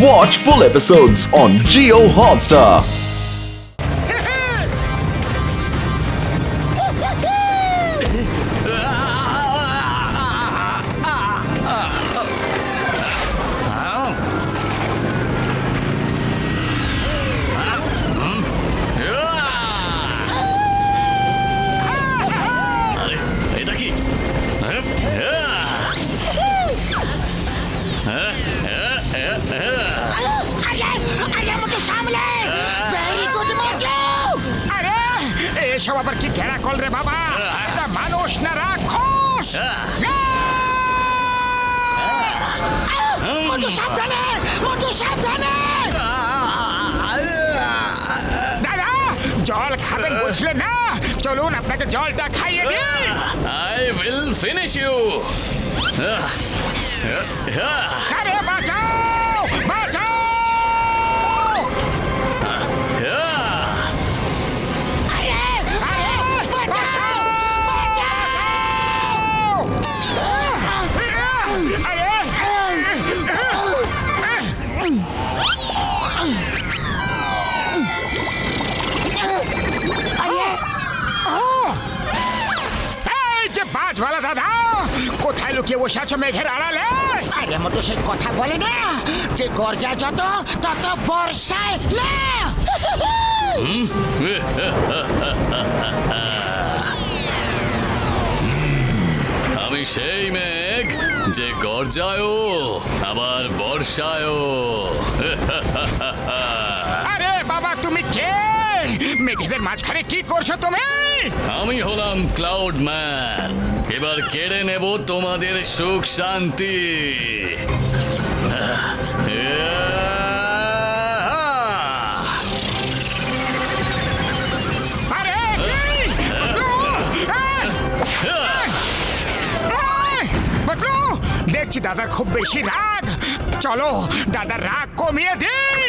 Watch full episodes on Jio Hotstar. এটা কি এসব আবার কি ঘেরা কল রে বাবা, একটা মানুষ না রাক্ষস। মোটু সাবধানে, মোটু সাবধানে। দাদা জল খাবেন বুঝলে না, চলুন আপনাকে জলটা খাইয়ে দিই। I will finish you. আরে বাঁচাও বাঁচাও। বাজওয়ালা দাদা কোথায় লুকিয়ে বসে আছো মেঘের আড়ালে? আরে মোটু সেই কথা বলে না যে গর্জা যত তত বর্ষায় না। আমি সেই মেঘ যে গর্জায়ও আবার বর্ষায়ও। আরে বাবা তুমি কে? মেঘেদের মাঝখানে কি করছো তুমি? আমি হলাম ক্লাউড ম্যান, এবার কেড়ে নেব তোমাদের সুখ শান্তি। আরে বদলু, দেখছি দাদার খুব বেশি রাগ, চলো দাদার রাগ কমিয়ে দিই।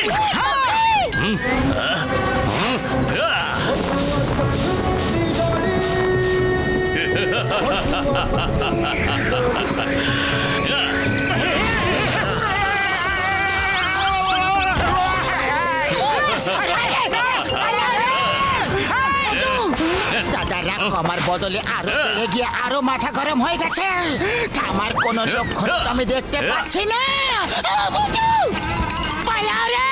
দাদার রাগ কমার বদলে আরো বেড়ে গিয়ে আরো মাথা গরম হয়ে গেছে। আমার কোনো লক্ষণ আমি দেখতে পাচ্ছি না। পালাও রে,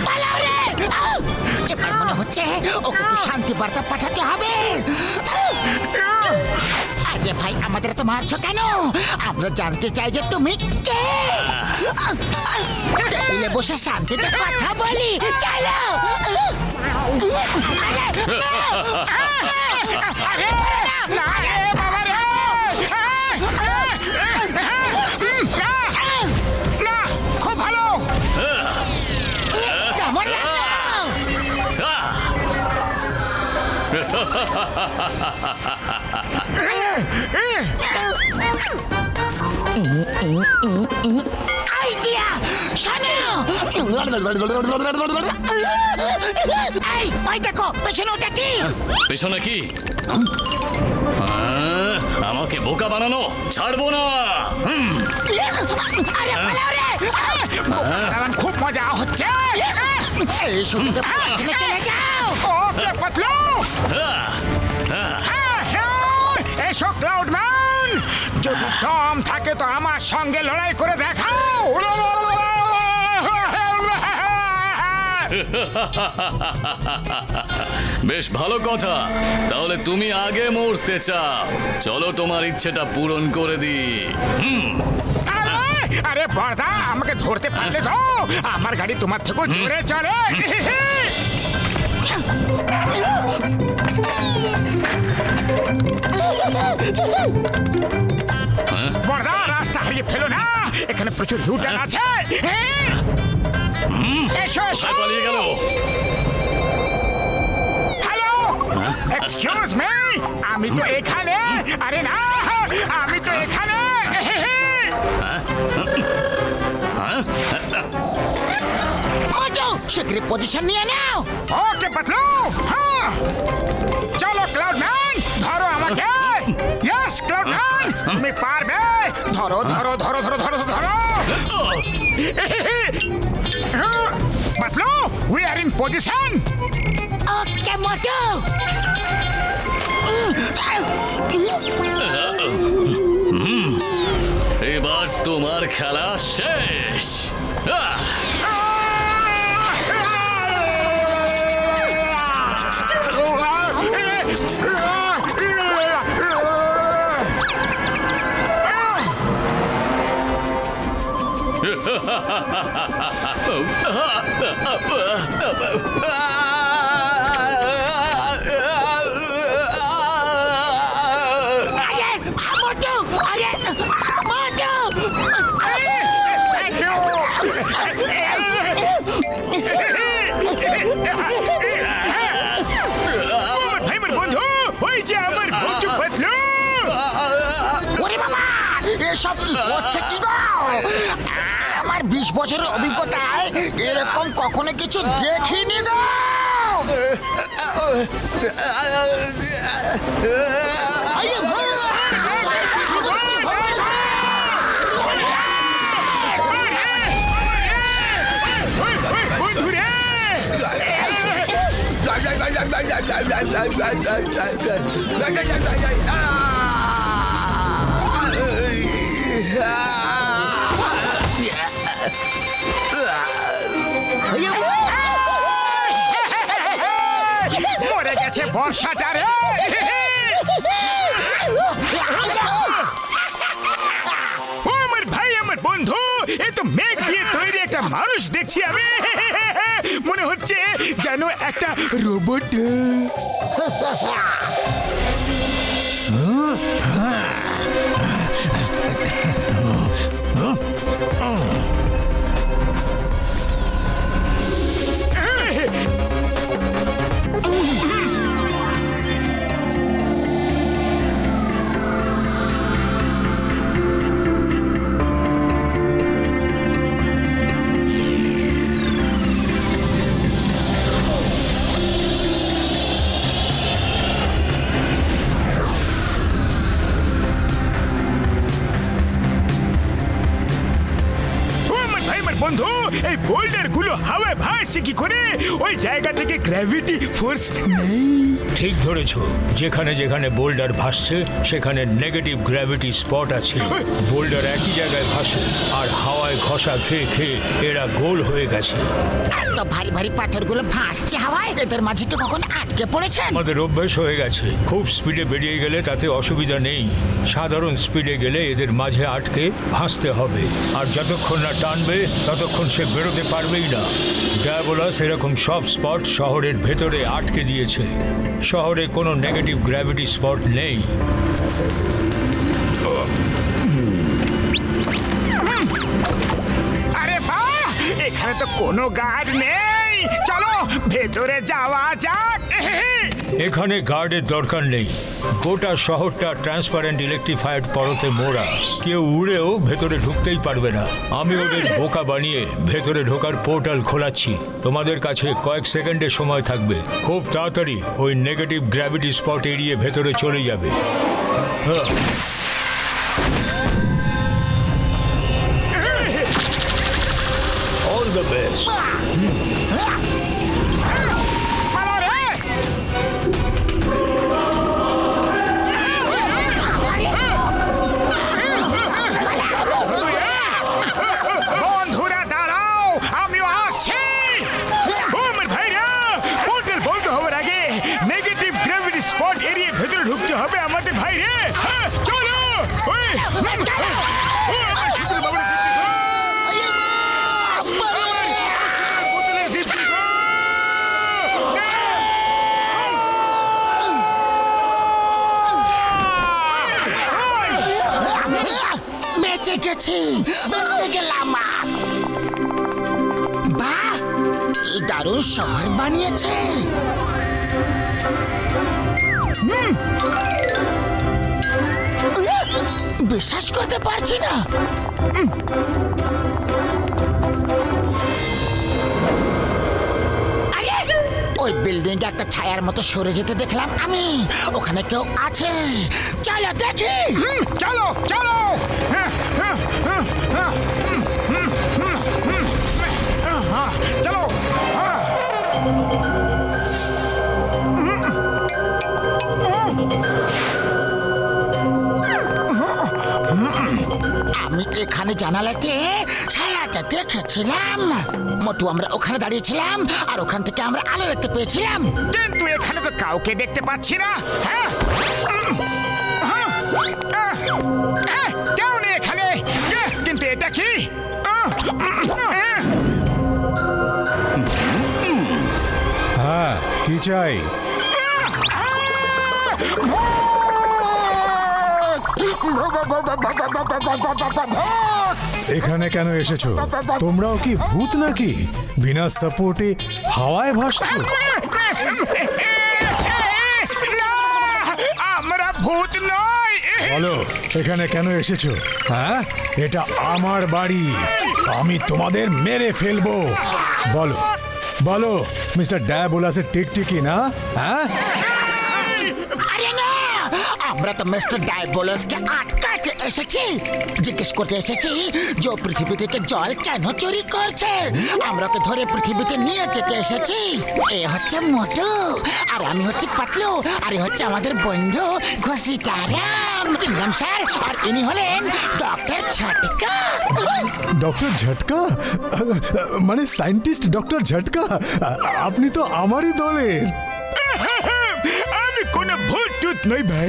পালাও রে। এবার মনে হচ্ছে ওকে একটু শান্তি বার্তা পাঠাতে হবে। আরে ভাই আমাদের তো মারছো কেন? আমরা জানতে চাই যে তুমি কে। টেবিলে বসে শান্তিতে কথা বলি, চলো। খুব ভালো। কেমন আইডিয়া শোনো। এই ওই দেখো পেছনে ওটা কি? পেছনে কি? আমাকে বোকা বানানো ছাড়বো না। আরে পালাও রে, খুব মজা হচ্ছে। এই শুনতে পেছনে চলে যাও। ওকে পাতলু, এসো ক্লাউড ম্যান, যদি দম থাকে তো আমার সঙ্গে লড়াই করে দেখাও। বেশ ভালো কথা, তাহলে তুমি আগে মরতে চাও, চলো তোমার ইচ্ছেটা পূরণ করে দি। আরে বড়দা আমাকে ধরতে পারলে তো, আমার গাড়ি তোমার থেকে জোরে চলে। বড়দা রাস্তা হারিয়ে ফেলো না, এখানে প্রচুর লুটান আছে। এসো এসো। পালিয়ে গেল। হ্যালো, এক্সকিউজ মি, আমি তো এখানে। আরে না, আমি তো এখানে। শীঘ্রই পজিশন নিয়ে নাও। ওকে পাতলু, চলো ক্লাউড ম্যান, ধরো আমাকে। ইয়েস ক্লাউড ম্যান, তুমি পারবে। ধরো ধরো ধরো ধরো ধরো ধরো Patlu we are in position okay Motu এবার তোমার খেলা শেষ আহ! এসব হচ্ছে কি গো? আমার 20 বছরের অভিজ্ঞতায় এরকম কখনো কিছু দেখিনি গো। মরে গেছে বর্ষাটা রে। আমার ভাই আমার বন্ধু এ তো মেঘ দিয়ে তৈরি একটা মানুষ দেখছি আমি। মনে হচ্ছে যেন একটা রোবট। বন্ধু এই বোল্ডার গুলো হাওয়ায় ভাসছে কি করে? ওই জায়গা থেকে গ্র্যাভিটি ফোর্স নেই। ঠিক ধরেছো, যেখানে যেখানে বোল্ডার ভাসছে সেখানে নেগেটিভ গ্র্যাভিটি স্পট আছে। বোল্ডার একই জায়গায় ভাসে আর হাওয়ায় ঘষা খেয়ে খেয়ে এরা গোল হয়ে গেছে। এত ভারী ভারী পাথরগুলো ভাসছে হাওয়ায়, এদের মাঝে কি কখন আটকে পড়েছেন? আমাদের অভ্যাস হয়ে গেছে, খুব স্পিডে বেরিয়ে গেলে তাতে অসুবিধা নেই। সাধারণ স্পিডে গেলে এদের মাঝে আটকে ভাসতে হবে, আর যতক্ষণ না টানবে ততক্ষণ সে বেরোতে পারবেই না। ডায়াবোলাস এরকম সব স্পট শহরের ভেতরে আটকে দিয়েছে। শহরে কোনো নেগেটিভ গ্র্যাভিটি স্পট নেই। আরে বাহ, এখানে তো কোনো গার্ড নেই। চলো ভেতরে যাওয়া যাক। এখানে গার্ডের দরকার নেই, গোটা শহরটা ট্রান্সপারেন্ট ইলেকট্রিফাইড পরতে মোড়া। কেউ উড়েও ভেতরে ঢুকতেই পারবে না। আমি ওদের বোকা বানিয়ে ভেতরে ঢোকার পোর্টাল খোলাচ্ছি। তোমাদের কাছে কয়েক সেকেন্ডের সময় থাকবে, খুব তাড়াতাড়ি ওই নেগেটিভ গ্র্যাভিটি স্পট এড়িয়ে ভেতরে চলে যাবে। All the best. বন্ধুরা দাঁড়াও, আমিও আসছি। ভাইরা পোর্টাল বন্ধ হওয়ার আগে নেগেটিভ গ্র্যাভিটি স্পট এরিয়ে ভেতরে ঢুকতে হবে আমাদের ভাইরে। চলো বেঁচে গেছি, গেলাম। বাহ, কি দারুণ শহর বানিয়েছে। বিশ্বাস করতে পারছি না। ওই বিল্ডিং একটা ছায়ার মতো সরে যেতে দেখলাম আমি। ওখানে কেউ আছে, চলো দেখি। চলো চলো। আমি এখানে জানালাতে ছায়াটা দেখেছিলাম। মোটু আমরা ওখানে দাঁড়িয়েছিলাম আর ওখান থেকে আমরা আলো দেখতে পেয়েছিলাম। কিন্তু এখানে তো কাউকে দেখতে পাচ্ছি না। হ্যাঁ কেউ নেই এখানে। কিন্তু এটা কি? হ্যাঁ, কি চাই? এখানে কেন এসেছো? তোমরাও কি ভূত নাকি? বিনা সাপোর্টে হাওয়ায় ভাসছো? আমরা ভূত নই। বলো, এখানে কেন এসেছো? হ্যাঁ, এটা আমার বাড়ি, আমি তোমাদের মেরে ফেলবো। বলো বলো, মিস্টার ডায়াবোলাসের টিকটিকি না? হ্যাঁ, আরে না, আমরা তো মিস্টার ডায়াবোলাসকে আটকাতে এসেছি। জিজ্ঞেস করতে এসেছি যে ও পৃথিবী থেকে জল কেন চুরি করছে। আমরা ওকে ধরে পৃথিবীতে নিয়ে যেতে এসেছি। এ হচ্ছে মোটু আর আমি হচ্ছে পাতলু আর এ হচ্ছে আমাদের বন্ধু ঘসিটারাম। চিনলাম স্যার। আর ইনি হলেন ডক্টর ঝটকা। ডক্টর ঝটকা? মানে সায়েন্টিস্ট ডক্টর ঝটকা? আপনি তো আমারই দলের। আমি কোনো ভূত টুত নই ভাই।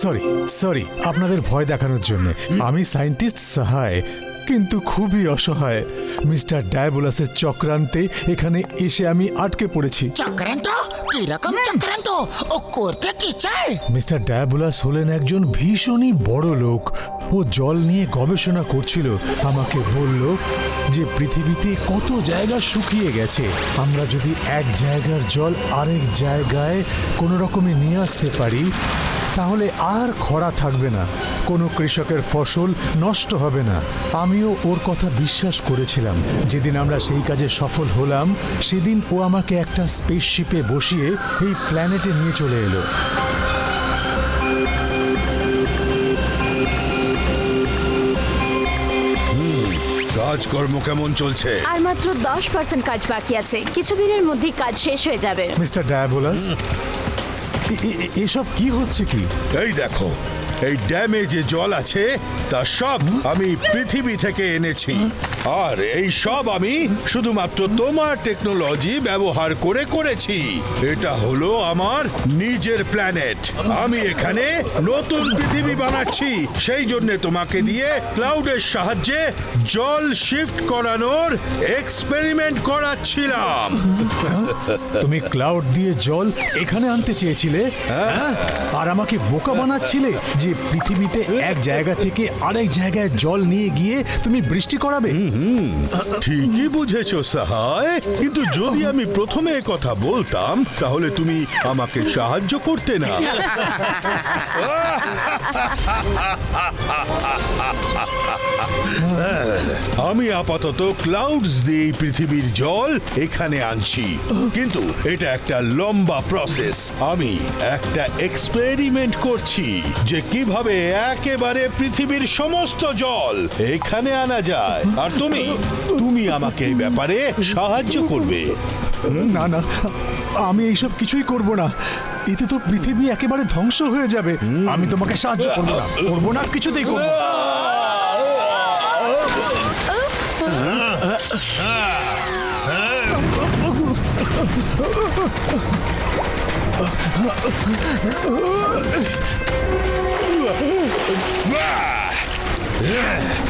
সরি সরি আপনাদের ভয় দেখানোর জন্য। আমি সায়েন্টিস্ট সহায়, কিন্তু খুবই অসহায়। মিস্টার ডায়াবোলাসের চক্রান্তে এখানে এসে আমি আটকে পড়েছি। চক্রান্ত? কি রকম চক্রান্ত? ও করতে কি চায়? মিস্টার ডায়াবোলাস হলেন একজন ভীষণই বড় লোক। ও জল নিয়ে গবেষণা করছিল। আমাকে বলল যে পৃথিবীতে কত জায়গা শুকিয়ে গেছে, আমরা যদি এক জায়গার জল আরেক জায়গায় কোনো রকমে নিয়ে আসতে পারি তাহলে আর খরা থাকবে না, কোনো কৃষকের ফসল নষ্ট হবে না। আমিও ওর কথা বিশ্বাস করেছিলাম। যেদিন আমরা সেই কাজে সফল হলাম সেদিন ও আমাকে একটা স্পেসশিপে বসিয়ে এই প্ল্যানেটে নিয়ে চলে এলো। কাজকর্ম কেমন চলছে? আর মাত্র 10% কাজ বাকি আছে, কিছুদিনের মধ্যেই কাজ শেষ হয়ে যাবে। মিস্টার ডায়াবোলাস, এসব কি হচ্ছে কি? এই দেখো, এই ড্যামে যে জল আছে তা সব আমি পৃথিবী থেকে এনেছি। আর এই সব আমি শুধুমাত্র তোমার টেকনোলজি ব্যবহার করে করেছি। এটা হলো আমার নিজের প্ল্যানেট। আমি এখানে নতুন পৃথিবী বানাচ্ছি। সেই জন্য তোমাকে দিয়ে ক্লাউডের সাহায্যে জল শিফট করানোর এক্সপেরিমেন্ট করাচ্ছিলাম। তুমি ক্লাউড দিয়ে জল এখানে আনতে চেয়েছিলে, হ্যাঁ? আর আমাকে বোকা বানাচ্ছিলে যে পৃথিবীতে এক জায়গা থেকে আরেক জায়গায় জল নিয়ে গিয়ে তুমি বৃষ্টি করাবে। ঠিকই বুঝেছো সহায়, কিন্তু যদি আমি প্রথমে কথা বলতাম তাহলে তুমি আমাকে সাহায্য করতে না। আমি আপাতত ক্লাউডস দিয়ে পৃথিবীর জল এখানে আনছি, কিন্তু এটা একটা লম্বা প্রসেস। আমি একটা এক্সপেরিমেন্ট করছি যে কিভাবে একেবারে পৃথিবীর সমস্ত জল এখানে আনা যায়। আর তুমি আমাকে এই ব্যাপারে সাহায্য করবে। না না, আমি এইসব কিছুই করব না। এতে তো পৃথিবী একেবারে ধ্বংস হয়ে যাবে। আমি তোমাকে সাহায্য করবো না, কিছুতেই করবো না।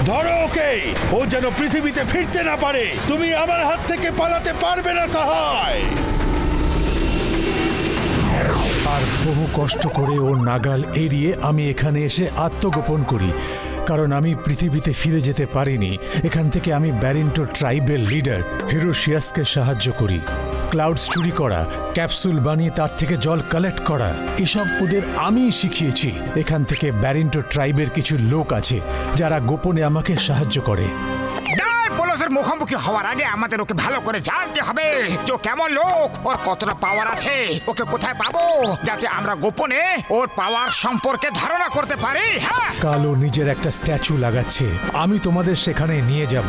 ধরো ওকে, ও যেন পৃথিবীতে ফিরতে না পারে। তুমি আমার হাত থেকে পালাতে পারবে না সহায়। আর বহু কষ্ট করে ওর নাগাল এড়িয়ে আমি এখানে এসে আত্মগোপন করি, কারণ আমি পৃথিবীতে ফিরে যেতে পারিনি। এখান থেকে আমি ব্যারিন্টো ট্রাইবের লিডার হিরোশিয়াসকে সাহায্য করি। ক্লাউডস চুরি করা, ক্যাপসুল বানিয়ে তার থেকে জল কালেক্ট করা, এসব ওদের আমিই শিখিয়েছি। এখান থেকে ব্যারিন্টো ট্রাইবের কিছু লোক আছে যারা গোপনে আমাকে সাহায্য করে। বসের মুখোমুখি হওয়ার আগে আমাদের ওকে ভালো করে জানতে হবে যে ও কেমন লোক, ওর কতটা পাওয়ার আছে, ওকে কোথায় পাবো, যাতে আমরা গোপনে ওর পাওয়ার সম্পর্কে ধারণা করতে পারি। হ্যাঁ, কালো নিজের একটা স্ট্যাচু লাগাচ্ছে, আমি তোমাদের সেখানে নিয়ে যাব।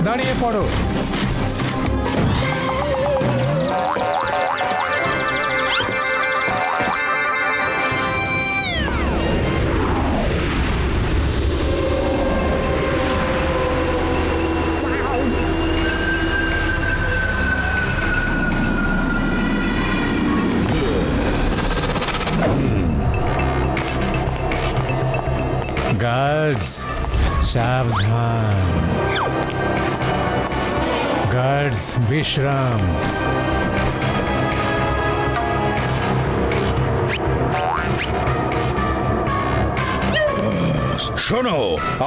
দাঁড়িয়ে পড়ো। গার্ডস সাবধান, গার্ডস বিশ্রাম। শোনো,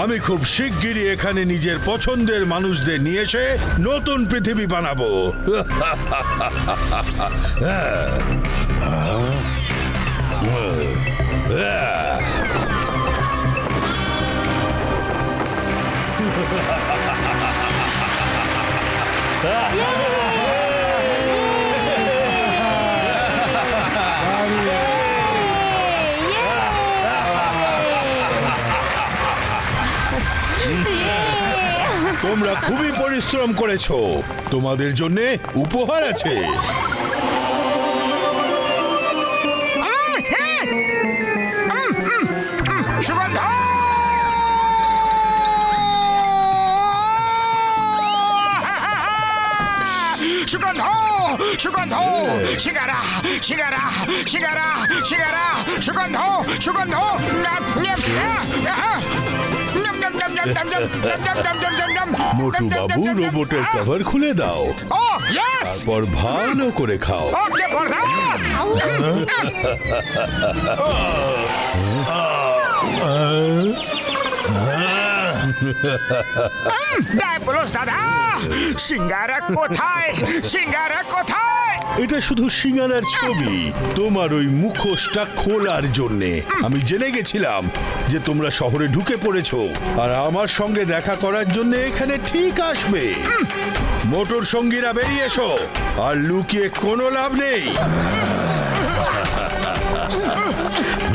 আমি খুব শিগগিরই এখানে নিজের পছন্দের মানুষদের নিয়ে এসে নতুন পৃথিবী বানাবো। তোমরা খুবই পরিশ্রম করেছো, তোমাদের জন্য উপহার আছে। সুগন্ধ, সুগন্ধ, সুগন্ধ, সিঙ্গারা, সিঙ্গারা, সিঙ্গারা, সিঙ্গারা, সুগন্ধ, সুগন্ধ। মোটু বাবু, রোবটের কভার খুলে দাও, তারপর ভালো করে খাও। দাদা, সিঙ্গারা কোথায়, সিঙ্গারা কোথায়? এটা শুধু সিঙ্গারার ছবি, তোমার ওই মুখোশটা খোলার জন্যে। আমি জেনে গেছিলাম যে তোমরা শহরে ঢুকে পড়েছো আর আমার সঙ্গে দেখা করার জন্য এখানে ঠিক আসবে। মোটর সঙ্গীরা বেরিয়ে এসো, আর লুকিয়ে কোনো লাভ নেই।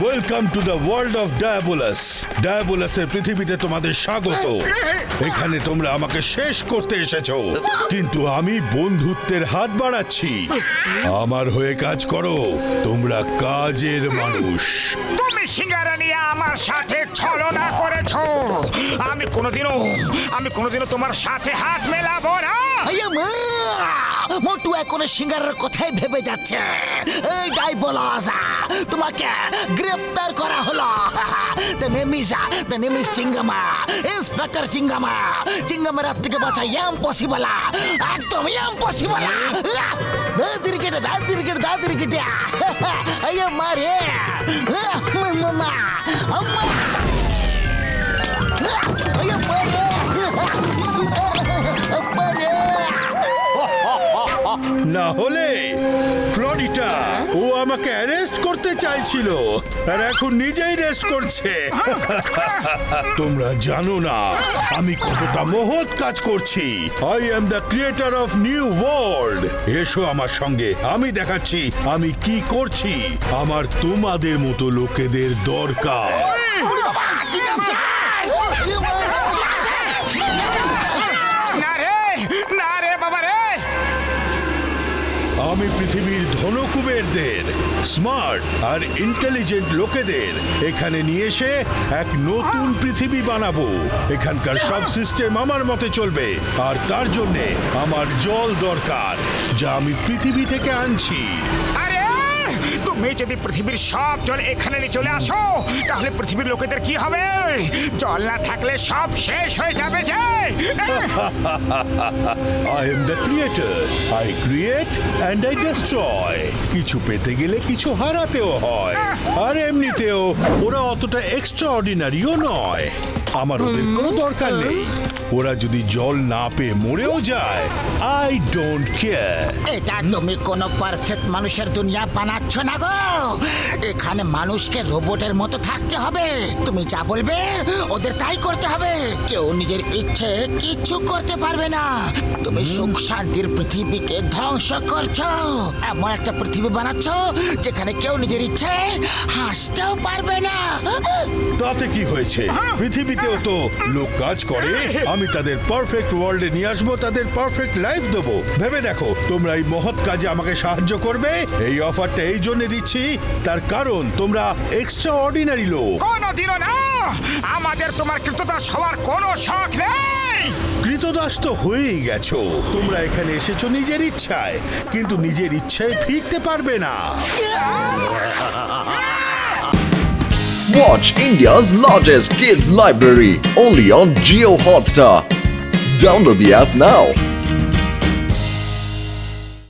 Welcome to the world of Diabolus. ডায়াবোলাসের পৃথিবীতে তোমাদের স্বাগত। এখানে তোমরা আমাকে শেষ করতে এসেছো, কিন্তু আমি বন্ধুত্বের হাত বাড়াচ্ছি। আমার হয়ে কাজ করো, তোমরা কাজের মানুষ। তুমি সিঙ্গারা নিয়ে আমার সাথে ছলনা করেছো। আমি কোনোদিনও তোমার সাথে হাত মেলাবো না। মোটু এখন সিঙ্গারের কথাই ভেবে যাচ্ছে। এই ডাইবোলাস, তোমাকে গ্রেপ্তার করা হলো। The name is Chingama, inspector Chingama. চিঙ্গামার হাত থেকে বাঁচা ইম্পসিবল, একদম ইম্পসিবল। দাদিরিকেটে আইয়া মারে মামা, আম্মা আইয়া মারে মারে। না হলে ফ্লোরিডা, ও আমাকে অ্যারেস্ট করতে চাইছিল আর এখন নিজেই রেস্ট করছে। তোমরা জানো না আমি কতটা মহৎ কাজ করছি। I am the creator of new world. এসো আমার সঙ্গে, আমি দেখাচ্ছি আমি কি করছি। আমার তোমাদের মতো লোকেদের দরকার। আমি পৃথিবীর ধনকুবেরদের, স্মার্ট আর ইন্টেলিজেন্ট লোকেদের এখানে নিয়ে এসে এক নতুন পৃথিবী বানাবো। এখানকার সব সিস্টেম আমার মতে চলবে, আর তার জন্যে আমার জল দরকার, যা আমি পৃথিবী থেকে আনছি। তুমি যদি পৃথিবীর সব জল এখানে নিয়ে চলে আসো, তাহলে পৃথিবীর লোকেদের কি হবে? জল না থাকলে সব শেষ হয়ে যাবে যে। I am the creator. I create and I destroy. কিছু পেতে গেলে কিছু হারাতেও হয়, আর এমনিতেও ওরা অতটা এক্সট্রাঅর্ডিনারিও নয়। আমার ওদের কোনো দরকার নেই। ওরা যদি জল না পেয়ে মরেও যায়, আই ডোন্ট কেয়ার। এটা তুমি কোনো পারফেক্ট মানুষের দুনিয়া বানাচ্ছ না গো। এখানে মানুষকে রোবটের মতো থাকতে হবে। তুমি যা বলবে ওদের তাই করতে হবে। কেউ নিজের ইচ্ছে কিচ্ছু করতে পারবে না। তুমি সুখ শান্তির পৃথিবীকে ধ্বংস করছো। এমন একটা পৃথিবী বানাচ্ছ যেখানে কেউ নিজের ইচ্ছে হাসতেও পারবে না। তাতে কি হয়েছে? পৃথিবীতেও তো লোক কাজ করে। আমি তাদের পারফেক্ট ওয়ার্ল্ডে নিয়ে আসবো, তাদের পারফেক্ট লাইফ দেবো। ভেবে দেখো, তোমরা এই মহৎ কাজে আমাকে সাহায্য করবে। এই অফারটা এই জন্য দিচ্ছি, তার কারণ তোমরা এক্সট্রা অর্ডিনারি লোক। কোনোদিনও না। আমাদের তোমার কৃতদাস হওয়ার কোনো শখ নেই। কৃতদাস তো হয়েই গেছো। তোমরা এখানে এসেছো নিজের ইচ্ছায়, কিন্তু নিজের ইচ্ছায় ফিরতে পারবে না। Watch India's largest kids library only on Geo Hotstar. Download the app now.